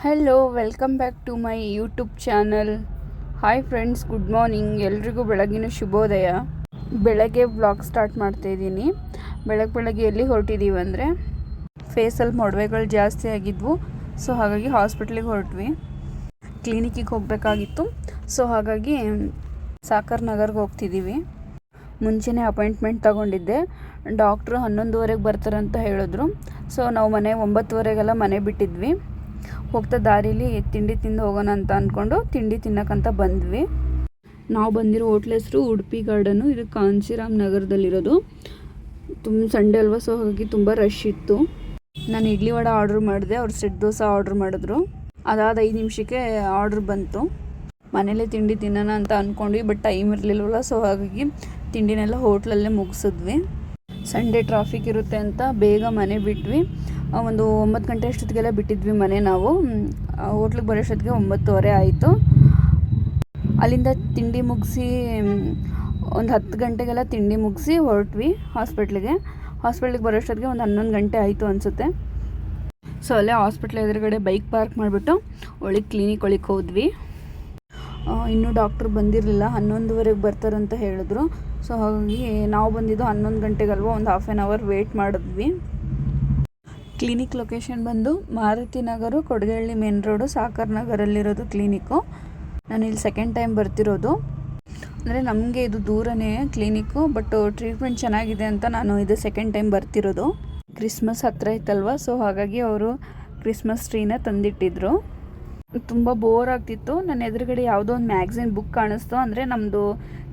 Hello welcome back to my YouTube channel. Hi friends, good morning. ಎಲ್ರಿಗೂ ಬೆಳಗಿನ ಶುಭೋದಯ. ಬೆಳಗ್ಗೆ ವ್ಲಾಗ್ ಸ್ಟಾರ್ಟ್ ಮಾಡ್ತಾಯಿದ್ದೀನಿ. ಬೆಳಗ್ಗೆ ಎಲ್ಲಿ ಹೊರಟಿದ್ದೀವಿ ಅಂದರೆ ಫೇಸಲ್ಲಿ ಮೊಡವೆಗಳು ಜಾಸ್ತಿ ಆಗಿದ್ವು. ಸೊ ಹಾಗಾಗಿ ಹಾಸ್ಪಿಟ್ಲಿಗೆ ಹೊರಟ್ವಿ. ಕ್ಲಿನಿಕ್ಕಿಗೆ ಹೋಗಬೇಕಾಗಿತ್ತು. ಸೊ ಹಾಗಾಗಿ ಸಾಕರ್ ನಗರ್ಗೆ ಹೋಗ್ತಿದ್ದೀವಿ. ಮುಂಚೆನೇ ಅಪಾಯಿಂಟ್ಮೆಂಟ್ ತಗೊಂಡಿದ್ದೆ. ಡಾಕ್ಟ್ರು 11:30ಗೆ ಬರ್ತಾರಂತ ಹೇಳಿದ್ರು. ಸೊ ನಾವು 9:30ಗೆಲ್ಲ ಮನೆ ಬಿಟ್ಟಿದ್ವಿ. ಹೋಗ್ತಾ ದಾರೀಲಿ ತಿಂಡಿ ತಿಂದು ಹೋಗೋಣ ಅಂತ ಅಂದ್ಕೊಂಡು ತಿಂಡಿ ತಿನ್ನೋಕ್ಕಂತ ಬಂದ್ವಿ. ನಾವು ಬಂದಿರೋ ಹೋಟ್ಲ್ ಹೆಸರು ಉಡುಪಿ ಗಾರ್ಡನು. ಇದು ಕಾಂಚೀರಾಮ್ ನಗರದಲ್ಲಿರೋದು. ಸಂಡೇ ಅಲ್ವಾ, ಸೊ ಹಾಗಾಗಿ ತುಂಬ ರಶ್ ಇತ್ತು. ನಾನು ಇಡ್ಲಿ ವಡೆ ಆರ್ಡ್ರ್ ಮಾಡಿದೆ. ಅವ್ರು ಸೆಟ್ ದೋಸೆ ಆರ್ಡ್ರ್ ಮಾಡಿದ್ರು. ಅದಾದ 5 ನಿಮಿಷಕ್ಕೆ ಆರ್ಡ್ರ್ ಬಂತು. ಮನೇಲೇ ತಿಂಡಿ ತಿನ್ನೋಣ ಅಂತ ಅಂದ್ಕೊಂಡ್ವಿ, ಬಟ್ ಟೈಮ್ ಇರಲಿಲ್ಲವಲ್ಲ. ಸೊ ಹಾಗಾಗಿ ತಿಂಡಿನೆಲ್ಲ ಹೋಟ್ಲಲ್ಲೇ ಮುಗಿಸಿದ್ವಿ. ಸಂಡೇ ಟ್ರಾಫಿಕ್ ಇರುತ್ತೆ ಅಂತ ಬೇಗ ಮನೆ ಬಿಟ್ವಿ. ಒಂದು 9 ಗಂಟೆ ಅಷ್ಟೊತ್ತಿಗೆಲ್ಲ ಬಿಟ್ಟಿದ್ವಿ ಮನೆ. ನಾವು ಹೋಟ್ಲಿಗೆ ಬರೋಷ್ಟೊತ್ತಿಗೆ 9:30 ಆಯಿತು. ಅಲ್ಲಿಂದ ತಿಂಡಿ ಮುಗಿಸಿ ಒಂದು 10 ಗಂಟೆಗೆಲ್ಲ ತಿಂಡಿ ಮುಗಿಸಿ ಹೊರಟ್ವಿ ಹಾಸ್ಪಿಟ್ಲಿಗೆ ಬರೋಷ್ಟೊತ್ತಿಗೆ ಒಂದು 11 ಗಂಟೆ ಆಯಿತು ಅನಿಸುತ್ತೆ. ಸೊ ಅಲ್ಲೇ ಹಾಸ್ಪಿಟ್ಲ್ ಎದುರುಗಡೆ ಬೈಕ್ ಪಾರ್ಕ್ ಮಾಡಿಬಿಟ್ಟು ಕ್ಲಿನಿಕ್ ಒಳಗೆ ಹೋದ್ವಿ. ಇನ್ನೂ ಡಾಕ್ಟ್ರು ಬಂದಿರಲಿಲ್ಲ. 11:30ಗೆ ಬರ್ತಾರಂತ ಹೇಳಿದ್ರು. ಸೊ ಹಾಗಾಗಿ ನಾವು ಬಂದಿದ್ದು 11 ಗಂಟೆಗಲ್ವ, ಒಂದು ಹಾಫ್ ಆನ್ ಅವರ್ ವೇಟ್ ಮಾಡಿದ್ವಿ. ಕ್ಲಿನಿಕ್ ಲೊಕೇಶನ್ ಬಂದು ಮಾರುತಿ ನಗರ, Kodigehalli main road, soccer ನಗರಲ್ಲಿರೋದು clinic. ನಾನು ಇಲ್ಲಿ ಸೆಕೆಂಡ್ ಟೈಮ್ ಬರ್ತಿರೋದು. ಅಂದರೆ ನಮಗೆ ಇದು ದೂರನೇ ಕ್ಲಿನಿಕ್ಕು, ಬಟ್ ಟ್ರೀಟ್ಮೆಂಟ್ ಚೆನ್ನಾಗಿದೆ ಅಂತ ನಾನು ಇದು ಸೆಕೆಂಡ್ ಟೈಮ್ ಬರ್ತಿರೋದು. ಕ್ರಿಸ್ಮಸ್ ಹತ್ತಿರ ಇತ್ತಲ್ವ, ಸೊ ಹಾಗಾಗಿ ಅವರು ಕ್ರಿಸ್ಮಸ್ ಟ್ರೀನ ತಂದಿಟ್ಟಿದ್ರು. ತುಂಬ ಬೋರ್ ಆಗ್ತಿತ್ತು. ನನ್ನ ಎದುರುಗಡೆ ಯಾವುದೋ ಒಂದು ಮ್ಯಾಗ್ಝಿನ್ ಬುಕ್ ಕಾಣಿಸ್ತು. ಅಂದರೆ ನಮ್ಮದು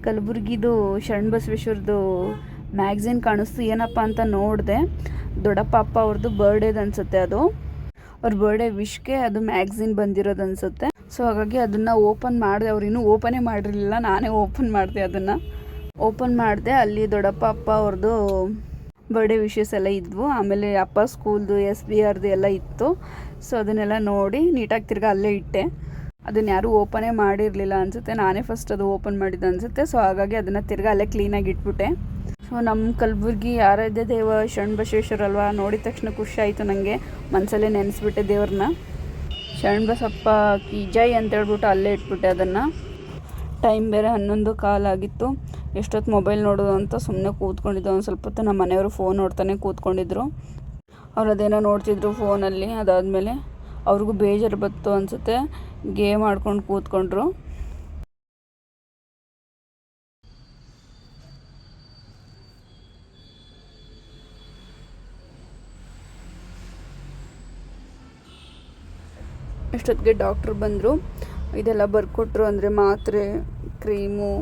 ಕಲಬುರ್ಗಿದು ಶರಣಬಸವೇಶ್ವರದ್ದು ಮ್ಯಾಗ್ಝಿನ್ ಕಾಣಿಸ್ತು. ಏನಪ್ಪ ಅಂತ ನೋಡಿದೆ. ದೊಡ್ಡಪ್ಪ ಅಪ್ಪ ಅವ್ರದ್ದು ಬರ್ಡೇದು ಅನಿಸುತ್ತೆ. ಅದು ಅವ್ರ ಬರ್ಡೇ ವಿಶ್ಗೆ ಅದು ಮ್ಯಾಗ್ಝಿನ್ ಬಂದಿರೋದು ಅನಿಸುತ್ತೆ. ಸೊ ಹಾಗಾಗಿ ಅದನ್ನು ಓಪನ್ ಮಾಡಿದೆ. ಅವ್ರು ಇನ್ನೂ ಓಪನೇ ಮಾಡಿರಲಿಲ್ಲ, ನಾನೇ ಓಪನ್ ಮಾಡಿದೆ. ಅದನ್ನು ಓಪನ್ ಮಾಡಿದೆ. ಅಲ್ಲಿ ದೊಡ್ಡಪ್ಪ ಅಪ್ಪ ಅವ್ರದ್ದು ಬರ್ಡೇ ವಿಶಸ್ ಎಲ್ಲ ಇದ್ವು. ಆಮೇಲೆ ಅಪ್ಪ ಸ್ಕೂಲ್ದು SBRದು ಎಲ್ಲ ಇತ್ತು. ಸೊ ಅದನ್ನೆಲ್ಲ ನೋಡಿ ನೀಟಾಗಿ ತಿರ್ಗಿ ಅಲ್ಲೇ ಇಟ್ಟೆ. ಅದನ್ನು ಯಾರೂ ಓಪನೇ ಮಾಡಿರಲಿಲ್ಲ ಅನಿಸುತ್ತೆ. ನಾನೇ ಫಸ್ಟ್ ಅದು ಓಪನ್ ಮಾಡಿದ್ದು ಅನಿಸುತ್ತೆ. ಸೊ ಹಾಗಾಗಿ ಅದನ್ನು ತಿರ್ಗಿ ಅಲ್ಲೇ ಕ್ಲೀನಾಗಿ ಇಟ್ಬಿಟ್ಟೆ. ಸೊ ನಮ್ಮ ಕಲಬುರ್ಗಿ ಆರಾಧ್ಯ ದೇವ ಶರಣಬಸವೇಶ್ವರ ಅಲ್ವಾ, ನೋಡಿದ ತಕ್ಷಣ ಖುಷಿ ಆಯಿತು ನನಗೆ. ಮನಸಲ್ಲೇ ನೆನೆಸ್ಬಿಟ್ಟೆ ದೇವ್ರನ್ನ. ಶರಣಬಸಪ್ಪ ಕಿ ಜೈ ಅಂತ ಹೇಳ್ಬಿಟ್ಟು ಅಲ್ಲೇ ಇಟ್ಬಿಟ್ಟೆ ಅದನ್ನು. ಟೈಮ್ ಬೇರೆ 11:15 ಆಗಿತ್ತು. ಎಷ್ಟೊತ್ತು ಮೊಬೈಲ್ ನೋಡೋದು ಅಂತ ಸುಮ್ಮನೆ ಕೂತ್ಕೊಂಡಿದ್ದು. ಒಂದು ಸ್ವಲ್ಪ ಹೊತ್ತು ನಮ್ಮ ಮನೆಯವರು ಫೋನ್ ನೋಡ್ತಾನೆ ಕೂತ್ಕೊಂಡಿದ್ರು. ಅವ್ರು ಅದೇನೋ ನೋಡ್ತಿದ್ರು ಫೋನಲ್ಲಿ. ಅದಾದಮೇಲೆ ಅವ್ರಿಗೂ ಬೇಜಾರು ಬಂತು ಅನಿಸುತ್ತೆ, ಗೇಮ್ ಆಡ್ಕೊಂಡು ಕೂತ್ಕೊಂಡ್ರು. ಇಷ್ಟೊತ್ತಿಗೆ ಡಾಕ್ಟ್ರು ಬಂದರು. ಇದೆಲ್ಲ ಬರ್ಕೊಟ್ರು. ಅಂದರೆ ಮಾತ್ರೆ, ಕ್ರೀಮು,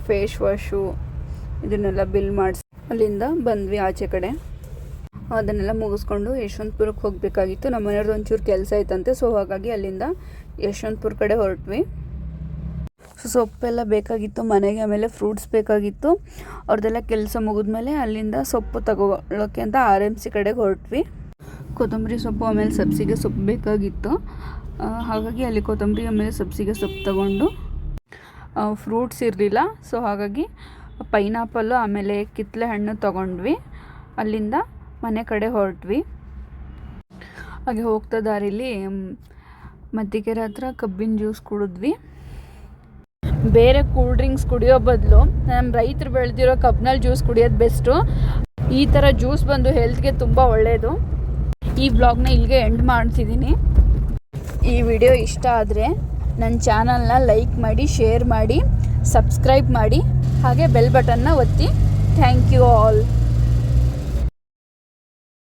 ಫೇಸ್ ವಾಶು ಇದನ್ನೆಲ್ಲ ಬಿಲ್ ಮಾಡಿಸಿ ಅಲ್ಲಿಂದ ಬಂದ್ವಿ ಆಚೆ ಕಡೆ. ಅದನ್ನೆಲ್ಲ ಮುಗಿಸ್ಕೊಂಡು ಯಶವಂತಪುರಕ್ಕೆ ಹೋಗಬೇಕಾಗಿತ್ತು. ನಮ್ಮ ಮನೆಯವ್ರದ್ದು ಒಂಚೂರು ಕೆಲಸ ಇತ್ತಂತೆ. ಸೊ ಹಾಗಾಗಿ ಅಲ್ಲಿಂದ ಯಶವಂತಪುರ ಕಡೆ ಹೊರಟ್ವಿ. ಸೊಪ್ಪೆಲ್ಲ ಬೇಕಾಗಿತ್ತು ಮನೆಗೆ. ಆಮೇಲೆ ಫ್ರೂಟ್ಸ್ ಬೇಕಾಗಿತ್ತು. ಅವ್ರದ್ದೆಲ್ಲ ಕೆಲಸ ಮುಗಿದ್ಮೇಲೆ ಅಲ್ಲಿಂದ ಸೊಪ್ಪು ತಗೊಳ್ಳೋಕ್ಕೆ ಅಂತ RMC ಕಡೆಗೆ ಹೊರಟ್ವಿ. ಕೊತ್ತಂಬರಿ ಸೊಪ್ಪು ಆಮೇಲೆ ಸಬ್ಸಿಗೆ ಸೊಪ್ಪು ಬೇಕಾಗಿತ್ತು. ಹಾಗಾಗಿ ಅಲ್ಲಿ ಕೊತ್ತಂಬರಿ ಆಮೇಲೆ ಸಬ್ಸಿಗೆ ಸೊಪ್ಪು ತಗೊಂಡು, ಫ್ರೂಟ್ಸ್ ಇರಲಿಲ್ಲ. ಸೊ ಹಾಗಾಗಿ ಪೈನಾಪಲ್ಲು ಆಮೇಲೆ ಕಿತ್ತಳೆ ಹಣ್ಣು ತೊಗೊಂಡ್ವಿ. ಅಲ್ಲಿಂದ ಮನೆ ಕಡೆ ಹೊರಟ್ವಿ. ಹಾಗೆ ಹೋಗ್ತಾ ದಾರಿಲಿ ಮತ್ತಿಕೆರೆ ಹತ್ರ ಕಬ್ಬಿನ ಜ್ಯೂಸ್ ಕುಡಿದ್ವಿ. ಬೇರೆ ಕೂಲ್ ಡ್ರಿಂಕ್ಸ್ ಕುಡಿಯೋ ಬದಲು ನಮ್ಮ ರೈತರು ಬೆಳೆದಿರೋ ಕಬ್ಬಿನಲ್ಲಿ ಜ್ಯೂಸ್ ಕುಡಿಯೋದು ಬೆಸ್ಟು. ಈ ಥರ ಜ್ಯೂಸ್ ಬಂದು ಹೆಲ್ತ್ಗೆ ತುಂಬ ಒಳ್ಳೆಯದು. ಈ ವ್ಲಾಗ್ನ ಇಲ್ಲಿಗೆ ಎಂಡ್ ಮಾಡ್ತಿದ್ದೀನಿ. ಈ ವಿಡಿಯೋ ಇಷ್ಟ ಆದರೆ ನನ್ನ ಚಾನಲ್ನ ಲೈಕ್ ಮಾಡಿ, ಶೇರ್ ಮಾಡಿ, ಸಬ್ಸ್ಕ್ರೈಬ್ ಮಾಡಿ, ಹಾಗೆ ಬೆಲ್ ಬಟನ್ನ ಒತ್ತಿ. Thank you all.